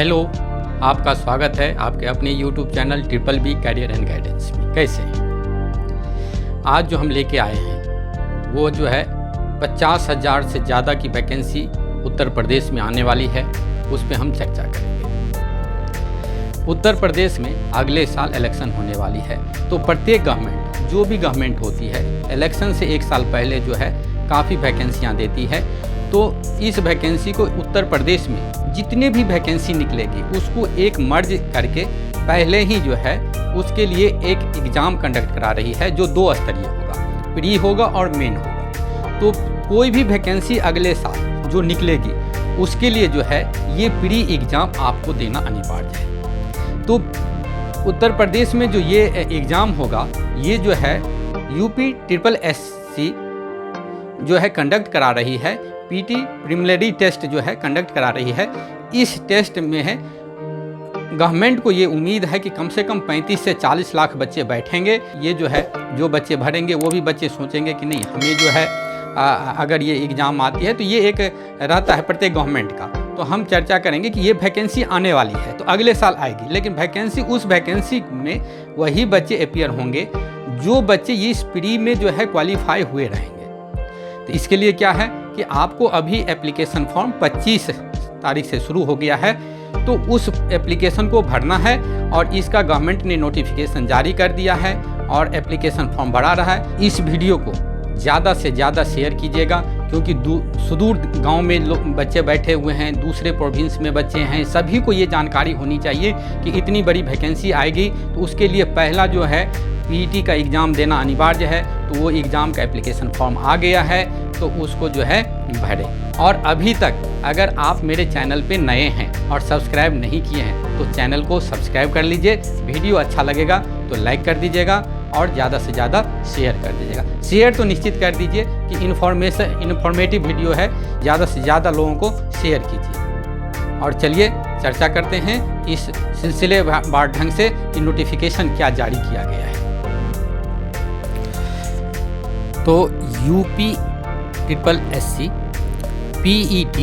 Hello, आपका स्वागत है आपके अपने YouTube channel triple B career and guidance में। कैसे हैं? आज जो हम लेके आए हैं वो जो है 50,000 से ज़्यादा की वैकेंसी उत्तर प्रदेश में आने वाली है, उस पर हम चर्चा करेंगे। उत्तर प्रदेश में अगले साल इलेक्शन होने वाली है, तो प्रत्येक गवर्नमेंट जो भी गवर्नमेंट होती है इलेक्शन से एक साल पहले जो है काफ़ी वैकेंसियाँ देती है। तो इस वैकेंसी को उत्तर प्रदेश में जितने भी वैकेंसी निकलेगी उसको एक मर्ज करके पहले ही जो है उसके लिए एक एग्ज़ाम कंडक्ट करा रही है, जो 2 स्तरीय होगा, प्री होगा और मेन होगा। तो कोई भी वैकेंसी अगले साल जो निकलेगी उसके लिए जो है ये प्री एग्ज़ाम आपको देना अनिवार्य है। तो उत्तर प्रदेश में जो ये एग्ज़ाम होगा ये जो है यूपी SSC जो है कंडक्ट करा रही है। पीटी प्रीलिमिनरी टेस्ट जो है कंडक्ट करा रही है। इस टेस्ट में है गवर्नमेंट को ये उम्मीद है कि कम से कम 35 से 40 लाख बच्चे बैठेंगे। ये जो है जो बच्चे भरेंगे वो भी बच्चे सोचेंगे कि नहीं हमें जो है अगर ये एग्ज़ाम आती है तो ये एक रहता है प्रत्येक गवर्नमेंट का। तो हम चर्चा करेंगे कि ये वैकेंसी आने वाली है तो अगले साल आएगी, लेकिन वैकेंसी उस वैकेंसी में वही बच्चे अपीयर होंगे जो बच्चे इस प्री में जो है क्वालिफाई हुए रहेंगे। तो इसके लिए क्या है कि आपको अभी एप्लीकेशन फॉर्म 25 तारीख से शुरू हो गया है, तो उस एप्लीकेशन को भरना है और इसका गवर्नमेंट ने नोटिफिकेशन जारी कर दिया है और एप्लीकेशन फॉर्म भरा रहा है। इस वीडियो को ज़्यादा से ज़्यादा शेयर कीजिएगा, क्योंकि सुदूर गांव में बच्चे बैठे हुए हैं, दूसरे प्रोविंस में बच्चे हैं, सभी को ये जानकारी होनी चाहिए कि इतनी बड़ी वैकेंसी आएगी। तो उसके लिए पहला जो है पीटी का एग्ज़ाम देना अनिवार्य है। तो वो एग्ज़ाम का एप्लीकेशन फॉर्म आ गया है, तो उसको जो है भरें। और अभी तक अगर आप मेरे चैनल पे नए हैं और सब्सक्राइब नहीं किए हैं तो चैनल को सब्सक्राइब कर लीजिए। वीडियो अच्छा लगेगा तो लाइक कर दीजिएगा और ज़्यादा से ज़्यादा शेयर कर दीजिएगा। शेयर तो निश्चित कर दीजिए कि इन्फॉर्मेटिव वीडियो है, ज़्यादा से ज़्यादा लोगों को शेयर कीजिए। और चलिए चर्चा करते हैं इस सिलसिलेवार ढंग से कि नोटिफिकेशन क्या जारी किया गया है। तो यूपी SSC PET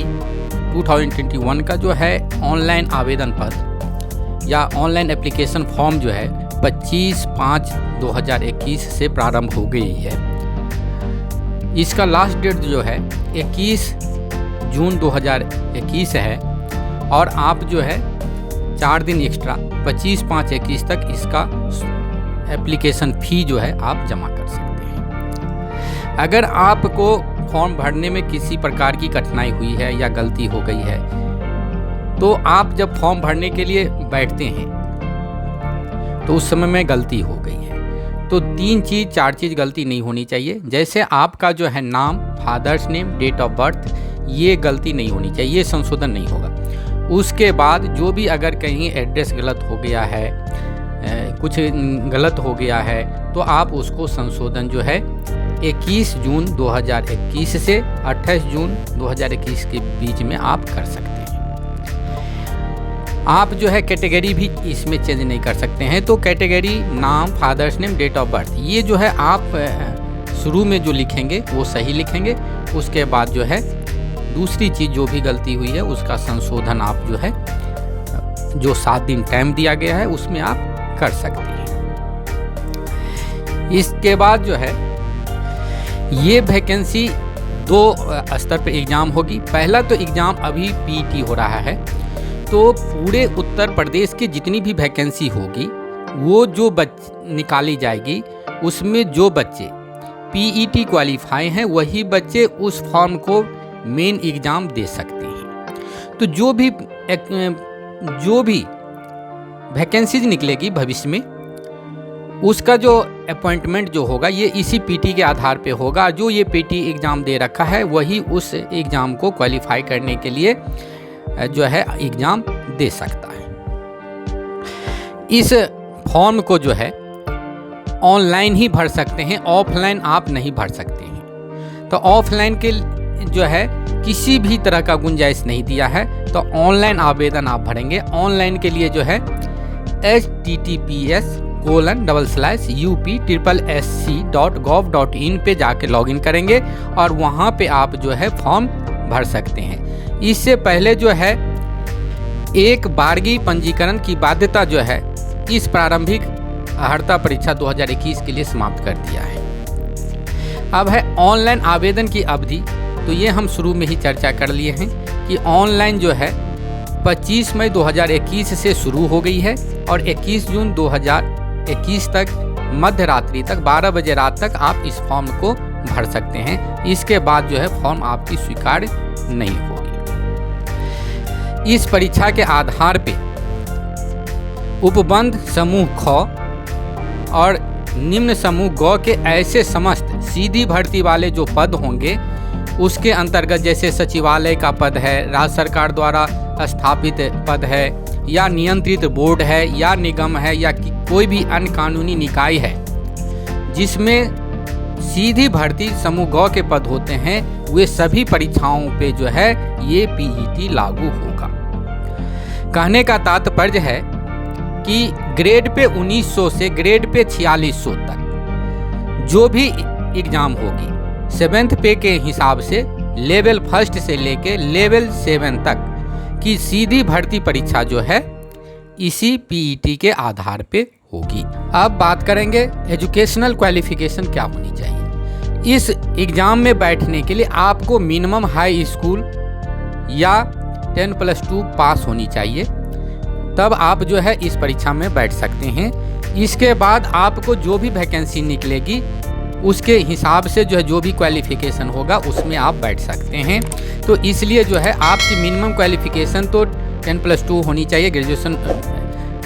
2021 का जो है ऑनलाइन आवेदन पत्र या ऑनलाइन एप्लीकेशन फॉर्म जो है 25/5/2021 से प्रारंभ हो गई है। इसका लास्ट डेट जो है 21 जून 2021 है और आप जो है 4 दिन एक्स्ट्रा 25/5/21 तक इसका एप्लीकेशन फ़ी जो है आप जमा कर सकते हैं। अगर आपको फॉर्म भरने में किसी प्रकार की कठिनाई हुई है या गलती हो गई है तो आप जब फॉर्म भरने के लिए बैठते हैं तो उस समय में गलती हो गई है तो 4 चीज़ गलती नहीं होनी चाहिए। जैसे आपका जो है नाम, father's name, date of birth, ये गलती नहीं होनी चाहिए, ये संशोधन नहीं होगा। उसके बाद जो भी अगर कहीं एड्रेस गलत हो गया है, कुछ गलत हो गया है तो आप उसको संशोधन जो है 21 जून 2021 से 28 जून 2021 के बीच में आप कर सकते हैं। आप जो है कैटेगरी भी इसमें चेंज नहीं कर सकते हैं। तो कैटेगरी, नाम, father's name, date of birth, ये जो है आप शुरू में जो लिखेंगे वो सही लिखेंगे। उसके बाद जो है दूसरी चीज़ जो भी गलती हुई है उसका संशोधन आप जो है जो 7 दिन टाइम दिया गया है उसमें आप कर सकते हैं। इसके बाद जो है ये वैकेंसी 2 स्तर पे एग्ज़ाम होगी। पहला तो एग्ज़ाम अभी पीटी हो रहा है, तो पूरे उत्तर प्रदेश की जितनी भी वैकेंसी होगी वो जो निकाली जाएगी उसमें जो बच्चे पीईटी क्वालिफाई हैं वही बच्चे उस फॉर्म को मेन एग्ज़ाम दे सकते हैं। तो जो भी वैकेंसीज निकलेगी भविष्य में उसका जो अपॉइंटमेंट जो होगा ये इसी पीटी के आधार पे होगा। जो ये पीटी एग्ज़ाम दे रखा है वही उस एग्ज़ाम को क्वालिफाई करने के लिए जो है एग्ज़ाम दे सकता है। इस फॉर्म को जो है ऑनलाइन ही भर सकते हैं, ऑफलाइन आप नहीं भर सकते हैं। तो ऑफलाइन के जो है किसी भी तरह का गुंजाइश नहीं दिया है, तो ऑनलाइन आवेदन आप भरेंगे। ऑनलाइन के लिए जो है https://up/SSC.gov.in पे जाके लॉगिन करेंगे और वहाँ पे आप जो है फॉर्म भर सकते हैं। इससे पहले जो है एक बारगी पंजीकरण की बाध्यता जो है इस प्रारंभिक अर्हता परीक्षा 2021 के लिए समाप्त कर दिया है। अब है ऑनलाइन आवेदन की अवधि। तो ये हम शुरू में ही चर्चा कर लिए हैं कि ऑनलाइन जो है 25 मई 2021 से शुरू हो गई है और 21 जून 2021 तक मध्य रात्रि तक 12 बजे रात तक आप इस फॉर्म को भर सकते हैं। इसके बाद जो है फॉर्म आपकी स्वीकार्य नहीं होगी। इस परीक्षा के आधार पे उपबंध समूह ख और निम्न समूह ग के ऐसे समस्त सीधी भर्ती वाले जो पद होंगे उसके अंतर्गत, जैसे सचिवालय का पद है, राज्य सरकार द्वारा स्थापित पद है, या नियंत्रित बोर्ड है, या निगम है, या कोई भी अन्य कानूनी निकाय है जिसमें सीधी भर्ती समूह ग के पद होते हैं, वे सभी परीक्षाओं पे जो है ये पीईटी लागू होगा। कहने का तात्पर्य है कि ग्रेड पे 1900 से ग्रेड पे 4600 तक जो भी एग्जाम होगी 7th पे के हिसाब से लेवल 1 से लेके लेवल 7 तक की सीधी भर्ती परीक्षा जो है इसी पीईटी के आधार पे होगी। अब बात करेंगे एजुकेशनल क्वालिफिकेशन क्या होनी चाहिए। इस एग्जाम में बैठने के लिए आपको मिनिमम हाई स्कूल या 10+2 पास होनी चाहिए, तब आप जो है इस परीक्षा में बैठ सकते हैं। इसके बाद आपको जो भी वैकेंसी निकलेगी उसके हिसाब से जो है जो भी क्वालिफिकेशन होगा उसमें आप बैठ सकते हैं। तो इसलिए जो है आपकी मिनिमम क्वालिफिकेशन तो 10+2 होनी चाहिए। ग्रेजुएशन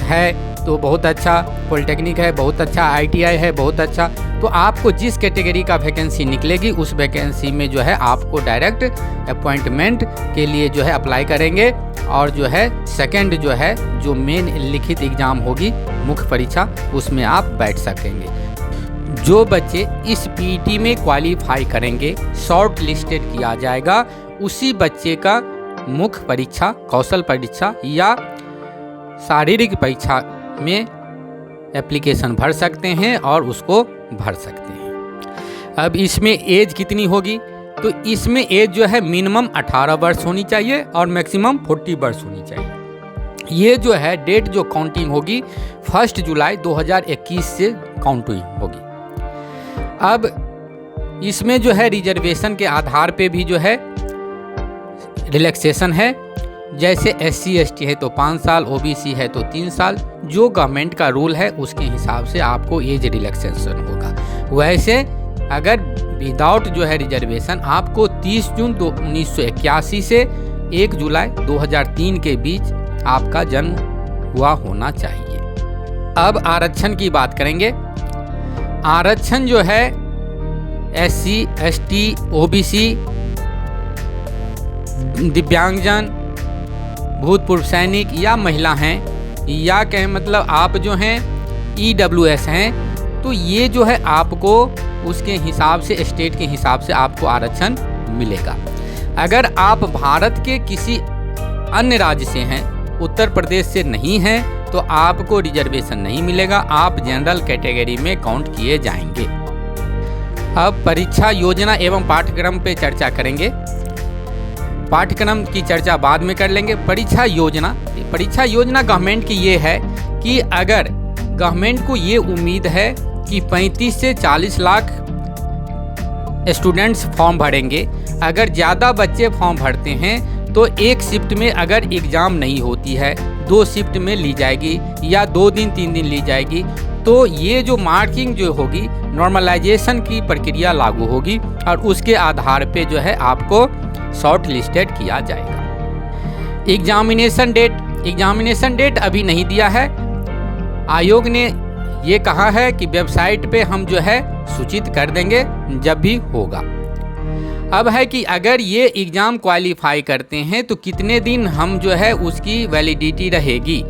है तो बहुत अच्छा, पॉलिटेक्निक है बहुत अच्छा, ITI है बहुत अच्छा। तो आपको जिस कैटेगरी का वैकेंसी निकलेगी उस वैकेंसी में जो है आपको डायरेक्ट अपॉइंटमेंट के लिए जो है अप्लाई करेंगे और जो है सेकंड जो है जो मेन लिखित एग्ज़ाम होगी मुख्य परीक्षा उसमें आप बैठ सकेंगे। जो बच्चे इस पीईटी में क्वालिफाई करेंगे, शॉर्ट लिस्टेड किया जाएगा, उसी बच्चे का मुख्य परीक्षा, कौशल परीक्षा या शारीरिक परीक्षा में एप्लीकेशन भर सकते हैं और उसको भर सकते हैं। अब इसमें एज कितनी होगी? तो इसमें एज जो है मिनिमम 18 वर्ष होनी चाहिए और मैक्सिमम 40 वर्ष होनी चाहिए। ये जो है डेट जो काउंटिंग होगी 1 जुलाई 2021 से काउंटिंग होगी। अब इसमें जो है रिजर्वेशन के आधार पे भी जो है रिलैक्सेशन है। जैसे SC ST है तो 5 साल, OBC है तो 3 साल। जो गवर्नमेंट का रूल है उसके हिसाब से आपको एज रिलैक्सेशन होगा। वैसे अगर विदाउट जो है रिजर्वेशन आपको 30 जून 1981 से 1 जुलाई 2003 के बीच आपका जन्म हुआ होना चाहिए। अब आरक्षण की बात करेंगे। आरक्षण जो है SC ST OBC, दिव्यांगजन, भूतपूर्व सैनिक या महिला हैं या कहें मतलब आप जो हैं EWS हैं, तो ये जो है आपको उसके हिसाब से स्टेट के हिसाब से आपको आरक्षण मिलेगा। अगर आप भारत के किसी अन्य राज्य से हैं, उत्तर प्रदेश से नहीं हैं, तो आपको रिजर्वेशन नहीं मिलेगा, आप जनरल कैटेगरी में काउंट किए जाएंगे। अब परीक्षा योजना एवं पाठ्यक्रम पे चर्चा करेंगे। पाठ्यक्रम की चर्चा बाद में कर लेंगे। परीक्षा योजना गवर्नमेंट की ये है कि अगर गवर्नमेंट को ये उम्मीद है कि 35 से 40 लाख स्टूडेंट्स फॉर्म भरेंगे, अगर ज़्यादा बच्चे फॉर्म भरते हैं तो एक शिफ्ट में अगर एग्ज़ाम नहीं होती है 2 शिफ्ट में ली जाएगी या 2 दिन 3 दिन ली जाएगी, तो ये जो मार्किंग जो होगी नॉर्मलाइजेशन की प्रक्रिया लागू होगी और उसके आधार पे जो है आपको शॉर्ट लिस्टेड किया जाएगा। एग्जामिनेशन डेट अभी नहीं दिया है। आयोग ने ये कहा है कि वेबसाइट पे हम जो है सूचित कर देंगे जब भी होगा। अब है कि अगर ये एग्ज़ाम क्वालिफाई करते हैं तो कितने दिन हम जो है उसकी वैलिडिटी रहेगी।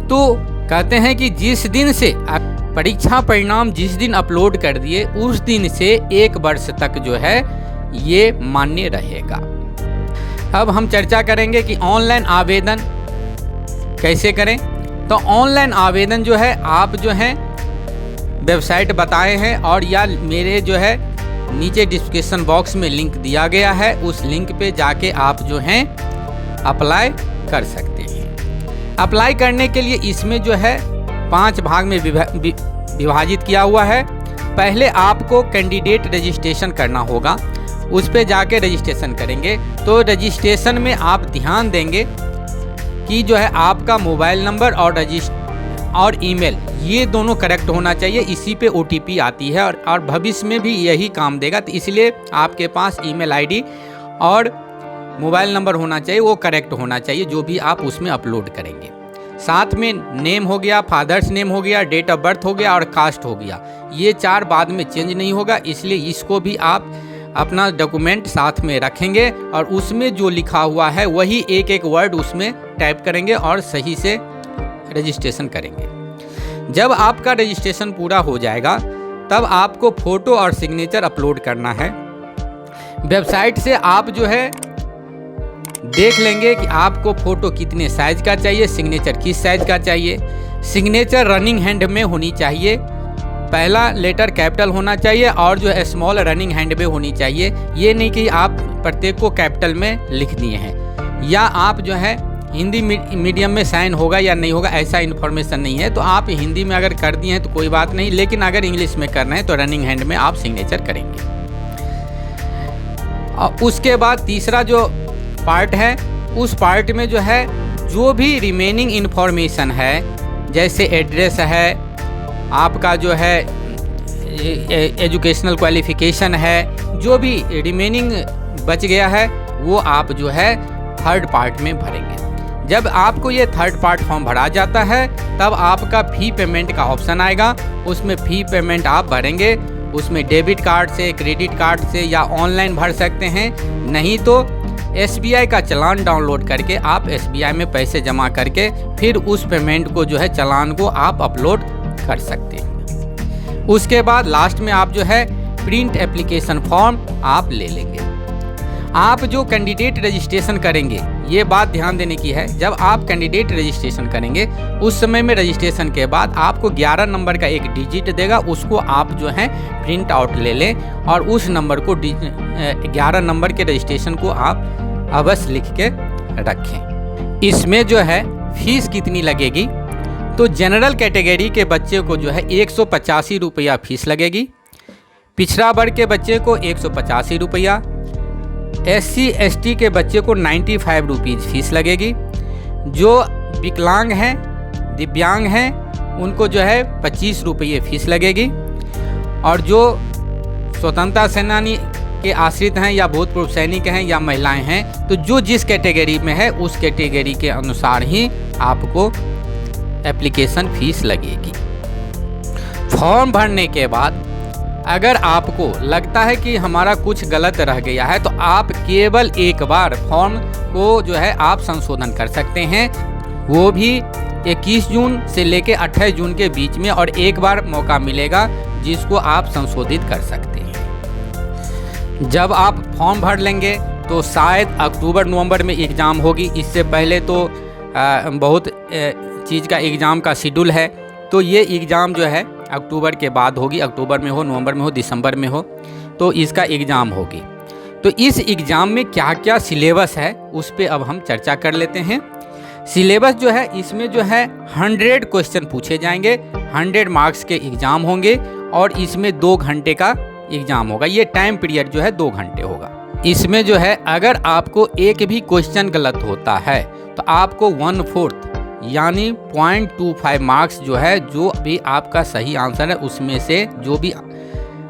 तो कहते हैं कि जिस दिन से परीक्षा परिणाम जिस दिन अपलोड कर दिए उस दिन से 1 वर्ष तक जो है ये मान्य रहेगा। अब हम चर्चा करेंगे कि ऑनलाइन आवेदन कैसे करें। तो ऑनलाइन आवेदन जो है आप जो है वेबसाइट बताए हैं और या मेरे जो है नीचे डिस्क्रिप्शन बॉक्स में लिंक दिया गया है, उस लिंक पे जाके आप जो हैं अप्लाई कर सकते हैं। अप्लाई करने के लिए इसमें जो है 5 भाग में विभाजित किया हुआ है। पहले आपको कैंडिडेट रजिस्ट्रेशन करना होगा, उस पे जाके रजिस्ट्रेशन करेंगे। तो रजिस्ट्रेशन में आप ध्यान देंगे कि जो है आपका मोबाइल नंबर और ईमेल ये दोनों करेक्ट होना चाहिए। इसी पे OTP आती है और भविष्य में भी यही काम देगा। तो इसलिए आपके पास ईमेल ID और मोबाइल नंबर होना चाहिए, वो करेक्ट होना चाहिए जो भी आप उसमें अपलोड करेंगे। साथ में नेम हो गया, फादर्स नेम हो गया, डेट ऑफ बर्थ हो गया और कास्ट हो गया। ये 4 बाद में चेंज नहीं होगा, इसलिए इसको भी आप अपना डॉक्यूमेंट साथ में रखेंगे और उसमें जो लिखा हुआ है वही एक वर्ड उसमें टाइप करेंगे और सही से रजिस्ट्रेशन करेंगे। जब आपका रजिस्ट्रेशन पूरा हो जाएगा तब आपको फ़ोटो और सिग्नेचर अपलोड करना है। वेबसाइट से आप जो है देख लेंगे कि आपको फ़ोटो कितने साइज़ का चाहिए, सिग्नेचर किस साइज़ का चाहिए। सिग्नेचर रनिंग हैंड में होनी चाहिए, पहला लेटर कैपिटल होना चाहिए और जो है स्मॉल रनिंग हैंड में होनी चाहिए। ये नहीं कि आप प्रत्येक को कैपिटल में लिख दिए हैं, या आप जो है हिंदी मीडियम में साइन होगा या नहीं होगा ऐसा इन्फॉर्मेशन नहीं है। तो आप हिंदी में अगर कर दिए हैं तो कोई बात नहीं, लेकिन अगर इंग्लिश में करना है तो रनिंग हैंड में आप सिग्नेचर करेंगे। और उसके बाद तीसरा जो पार्ट है, उस पार्ट में जो है जो भी रिमेनिंग इन्फॉर्मेशन है, जैसे एड्रेस है, आपका जो है एजुकेशनल क्वालिफिकेशन है, जो भी रिमेनिंग बच गया है वो आप जो है थर्ड पार्ट में भरेंगे। जब आपको ये थर्ड पार्ट फॉर्म भरा जाता है तब आपका फ़ी पेमेंट का ऑप्शन आएगा, उसमें फ़ी पेमेंट आप भरेंगे। उसमें डेबिट कार्ड से, क्रेडिट कार्ड से या ऑनलाइन भर सकते हैं, नहीं तो SBI का चालान डाउनलोड करके आप SBI में पैसे जमा करके फिर उस पेमेंट को जो है चालान को आप अपलोड कर सकते हैं। उसके बाद लास्ट में आप जो है प्रिंट एप्लीकेशन फॉर्म आप ले लेंगे। आप जो कैंडिडेट रजिस्ट्रेशन करेंगे, ये बात ध्यान देने की है, जब आप कैंडिडेट रजिस्ट्रेशन करेंगे उस समय में रजिस्ट्रेशन के बाद आपको 11 नंबर का एक डिजिट देगा, उसको आप जो है प्रिंट आउट ले लें और उस नंबर को 11 नंबर के रजिस्ट्रेशन को आप अवश्य लिख के रखें। इसमें जो है फीस कितनी लगेगी, तो जनरल कैटेगरी के बच्चे को जो है 185 रुपया फीस लगेगी, पिछड़ा वर्ग के बच्चे को 185 रुपया, SC ST के बच्चे को 95 रुपीज़ फीस लगेगी, जो विकलांग हैं, दिव्यांग हैं, उनको जो है 25 रुपये फीस लगेगी, और जो स्वतंत्रता सेनानी के आश्रित हैं या भूतपूर्व सैनिक हैं या महिलाएं हैं, तो जो जिस कैटेगरी में है उस कैटेगरी के अनुसार ही आपको एप्लीकेशन फीस लगेगी। फॉर्म भरने के बाद अगर आपको लगता है कि हमारा कुछ गलत रह गया है तो आप केवल एक बार फॉर्म को जो है आप संशोधन कर सकते हैं, वो भी 21 जून से लेकर 28 जून के बीच में, और एक बार मौका मिलेगा जिसको आप संशोधित कर सकते हैं। जब आप फॉर्म भर लेंगे तो शायद अक्टूबर-नवंबर में एग्ज़ाम होगी। इससे पहले तो बहुत चीज़ का एग्ज़ाम का शेड्यूल है, तो ये एग्ज़ाम जो है अक्टूबर के बाद होगी, अक्टूबर में हो, नवंबर में हो, दिसंबर में हो, तो इसका एग्ज़ाम होगी। तो इस एग्ज़ाम में क्या क्या सिलेबस है उस पे अब हम चर्चा कर लेते हैं। सिलेबस जो है इसमें जो है 100 क्वेश्चन पूछे जाएंगे, 100 मार्क्स के एग्ज़ाम होंगे और इसमें 2 घंटे का एग्ज़ाम होगा। ये टाइम पीरियड जो है 2 घंटे होगा। इसमें जो है अगर आपको एक भी क्वेश्चन गलत होता है तो आपको 1/4 यानी 0.25 मार्क्स जो है, जो भी आपका सही आंसर है उसमें से जो भी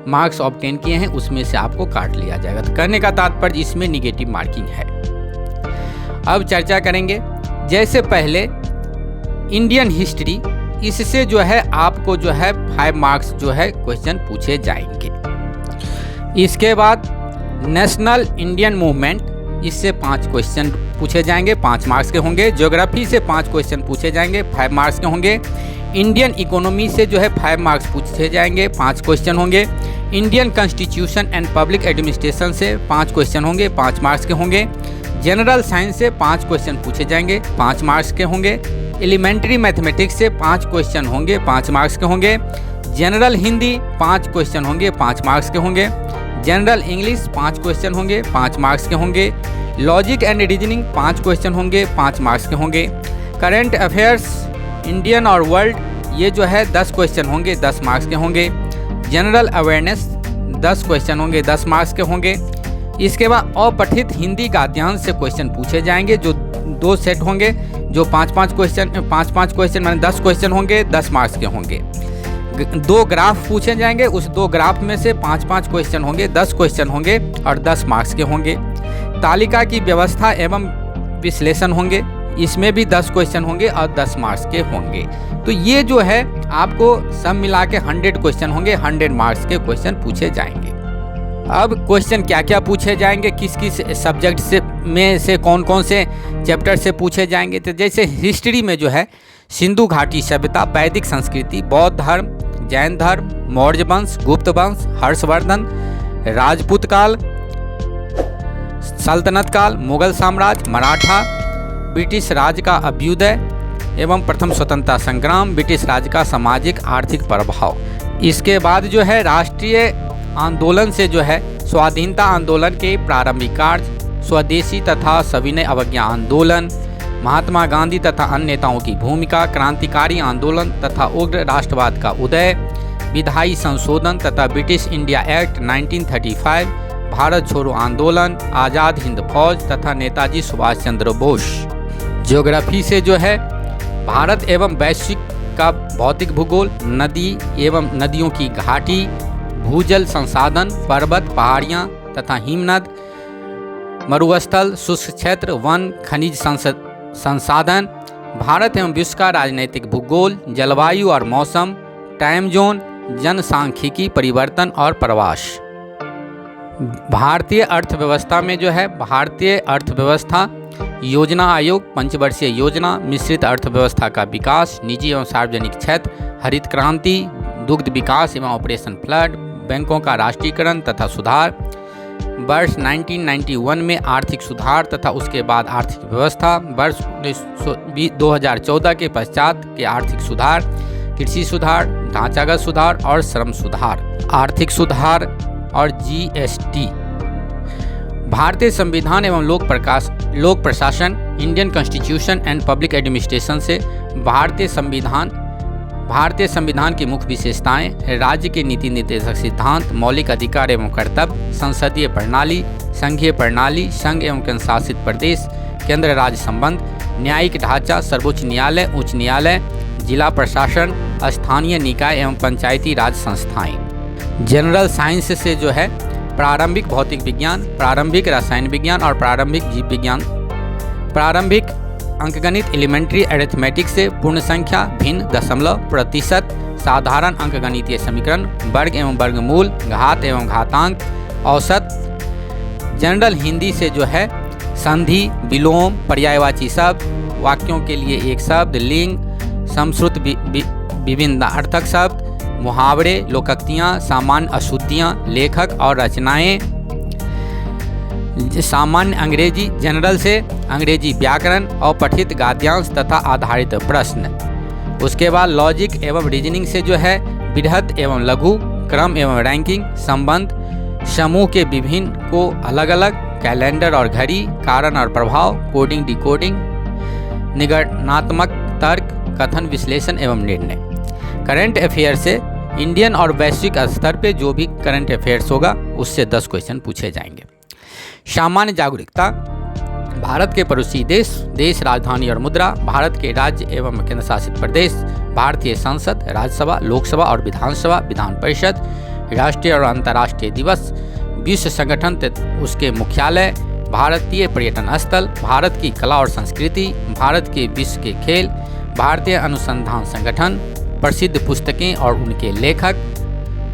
मार्क्स ऑब्टेन किए हैं उसमें से आपको काट लिया जाएगा। तो कहने का तात्पर्य इसमें निगेटिव मार्किंग है। अब चर्चा करेंगे, जैसे पहले इंडियन हिस्ट्री, इससे जो है आपको जो है 5 मार्क्स जो है क्वेश्चन पूछे जाएंगे। इसके बाद नेशनल इंडियन मूवमेंट, इससे 5 क्वेश्चन पूछे जाएंगे, 5 मार्क्स के होंगे। ज्योग्राफी से 5 क्वेश्चन पूछे जाएंगे, 5 मार्क्स के होंगे। इंडियन इकोनॉमी से जो है 5 मार्क्स पूछे जाएंगे, 5 क्वेश्चन होंगे। Indian constitution and public administration से 5 क्वेश्चन होंगे, 5 मार्क्स के होंगे। जनरल साइंस से 5 क्वेश्चन पूछे जाएंगे, 5 मार्क्स के होंगे। एलिमेंट्री मैथमेटिक्स से 5 क्वेश्चन होंगे, 5 मार्क्स के होंगे। जनरल हिंदी 5 क्वेश्चन होंगे, 5 मार्क्स के होंगे। जनरल इंग्लिश 5 क्वेश्चन होंगे, 5 मार्क्स के होंगे। लॉजिक एंड रीजनिंग 5 क्वेश्चन होंगे, 5 मार्क्स के होंगे। करंट अफेयर्स इंडियन और वर्ल्ड, ये जो है 10 क्वेश्चन होंगे, 10 मार्क्स के होंगे। जनरल अवेयरनेस 10 क्वेश्चन होंगे, 10 मार्क्स के होंगे। इसके बाद अपठित हिंदी गद्यांश से क्वेश्चन पूछे जाएंगे, जो 2 सेट होंगे, जो 5-5 क्वेश्चन माने 10 क्वेश्चन होंगे, 10 मार्क्स के होंगे। 2 ग्राफ पूछे जाएंगे, उस 2 ग्राफ में से 5-5 क्वेश्चन होंगे, 10 क्वेश्चन होंगे और 10 मार्क्स के होंगे। तालिका की व्यवस्था एवं विश्लेषण होंगे, इसमें भी 10 क्वेश्चन होंगे और 10 मार्क्स के होंगे। तो ये जो है आपको सब मिला के 100 क्वेश्चन होंगे, 100 मार्क्स के क्वेश्चन पूछे जाएंगे। अब क्वेश्चन क्या क्या पूछे जाएंगे, किस किस सब्जेक्ट से कौन कौन से चैप्टर से पूछे जाएंगे, तो जैसे हिस्ट्री में जो है सिंधु घाटी सभ्यता, वैदिक संस्कृति, बौद्ध धर्म, जैन धर्म, मौर्य वंश, गुप्त वंश, हर्षवर्धन, राजपूत काल, सल्तनत काल, मुगल साम्राज्य, मराठा, ब्रिटिश राज का अभ्युदय एवं प्रथम स्वतंत्रता संग्राम, ब्रिटिश राज का सामाजिक आर्थिक प्रभाव। इसके बाद जो है राष्ट्रीय आंदोलन से जो है स्वाधीनता आंदोलन के प्रारंभिक कार्य, स्वदेशी तथा सविनय अवज्ञा आंदोलन, महात्मा गांधी तथा अन्य नेताओं की भूमिका, क्रांतिकारी आंदोलन तथा उग्र राष्ट्रवाद का उदय, विधायी संशोधन तथा ब्रिटिश इंडिया एक्ट 1935, भारत छोड़ो आंदोलन, आज़ाद हिंद फौज तथा नेताजी सुभाष चंद्र बोस। ज्योग्राफी से जो है भारत एवं वैश्विक का भौतिक भूगोल, नदी एवं नदियों की घाटी, भूजल संसाधन, पर्वत, पहाड़ियाँ तथा हिमनद, मरुस्थल, शुष्क क्षेत्र, वन, खनिज संसाधन, भारत एवं विश्व का राजनीतिक भूगोल, जलवायु और मौसम, टाइम जोन, जनसांख्यिकी परिवर्तन और प्रवास। भारतीय अर्थव्यवस्था में जो है भारतीय अर्थव्यवस्था, योजना आयोग, पंचवर्षीय योजना, मिश्रित अर्थव्यवस्था का विकास, निजी एवं सार्वजनिक क्षेत्र, हरित क्रांति, दुग्ध विकास एवं ऑपरेशन फ्लड, बैंकों का राष्ट्रीयकरण तथा सुधार, वर्ष 1991 में आर्थिक सुधार तथा उसके बाद आर्थिक व्यवस्था, वर्ष 2014 के पश्चात के आर्थिक सुधार, कृषि सुधार, ढांचागत सुधार और श्रम सुधार, आर्थिक सुधार और जीएसटी। भारतीय संविधान एवं लोक प्रशासन, Indian constitution and public administration से भारतीय संविधान की मुख्य विशेषताएं, राज्य के नीति निर्देशक सिद्धांत, मौलिक अधिकार एवं कर्तव्य, संसदीय प्रणाली, संघीय प्रणाली, संघ एवं केंद्र शासित प्रदेश, केंद्र राज्य संबंध, न्यायिक ढांचा, सर्वोच्च न्यायालय, उच्च न्यायालय, जिला प्रशासन, स्थानीय निकाय एवं पंचायती राज संस्थाएं। जनरल साइंस से जो है प्रारंभिक भौतिक विज्ञान, प्रारंभिक रसायन विज्ञान और प्रारंभिक जीव विज्ञान, प्रारंभिक अंकगणित एलिमेंट्री अरिथमेटिक से पूर्ण संख्या, भिन्न, दशमलव, प्रतिशत, साधारण अंकगणितीय समीकरण, वर्ग एवं वर्गमूल, घात एवं घातांक, औसत। जनरल हिंदी से जो है संधि, विलोम, पर्यायवाची शब्द, वाक्यों के लिए एक शब्द, लिंग, समश्रुत विभिन्नार्थक शब्द, मुहावरे, लोकोक्तियाँ, सामान्य अशुद्धियाँ, लेखक और रचनाएं। सामान्य अंग्रेजी, जनरल से अंग्रेजी व्याकरण, अपठित गद्यांश तथा आधारित प्रश्न। उसके बाद लॉजिक एवं रीजनिंग से जो है बृहद एवं लघु, क्रम एवं रैंकिंग, संबंध, समूह के विभिन्न को अलग अलग, कैलेंडर और घड़ी, कारण और प्रभाव, कोडिंग डिकोडिंग, निगमनात्मक तर्क, कथन विश्लेषण एवं निर्णय। करंट अफेयर से इंडियन और वैश्विक स्तर पे जो भी करंट अफेयर्स होगा उससे 10 क्वेश्चन पूछे जाएंगे। सामान्य जागरूकता, भारत के पड़ोसी देश, राजधानी और मुद्रा, भारत के राज्य एवं केंद्र शासित प्रदेश, भारतीय संसद, राज्यसभा, लोकसभा और विधानसभा, विधान परिषद, राष्ट्रीय और अंतर्राष्ट्रीय दिवस, विश्व संगठन उसके मुख्यालय, भारतीय पर्यटन स्थल, भारत की कला और संस्कृति, भारत के विश्व के खेल, भारतीय अनुसंधान संगठन, प्रसिद्ध पुस्तकें और उनके लेखक,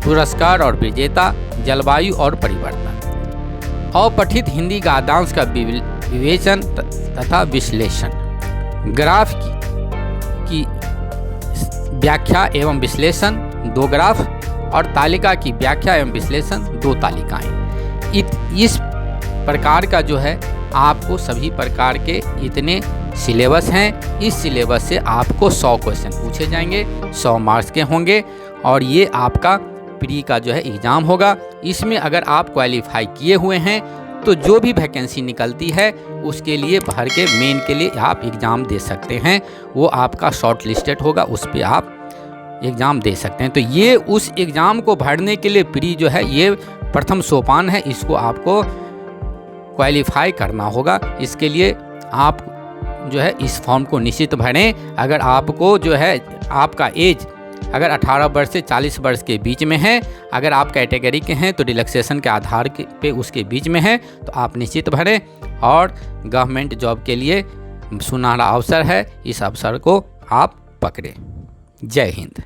पुरस्कार और विजेता, जलवायु और परिवर्तन। अपठित हिंदी गद्यांश का विवेचन तथा विश्लेषण, ग्राफ की व्याख्या एवं विश्लेषण 2 ग्राफ और तालिका की व्याख्या एवं विश्लेषण 2 तालिकाएं। इस प्रकार का जो है आपको सभी प्रकार के इतने सिलेबस हैं। इस सिलेबस से आपको 100 क्वेश्चन पूछे जाएंगे, 100 मार्क्स के होंगे और ये आपका प्री का जो है एग्ज़ाम होगा। इसमें अगर आप क्वालिफाई किए हुए हैं तो जो भी वैकेंसी निकलती है उसके लिए भर के मेन के लिए आप एग्ज़ाम दे सकते हैं। वो आपका शॉर्ट लिस्टेड होगा, उस पर आप एग्ज़ाम दे सकते हैं। तो ये उस एग्ज़ाम को भरने के लिए प्री जो है ये प्रथम सोपान है, इसको आपको क्वालिफाई करना होगा। इसके लिए आप जो है इस फॉर्म को निश्चित भरें। अगर आपको जो है आपका एज अगर 18 वर्ष से 40 वर्ष के बीच में है, अगर आप कैटेगरी के हैं तो रिलैक्सेशन के आधार पे उसके बीच में है, तो आप निश्चित भरें और गवर्नमेंट जॉब के लिए सुनहरा अवसर है, इस अवसर को आप पकड़ें। जय हिंद।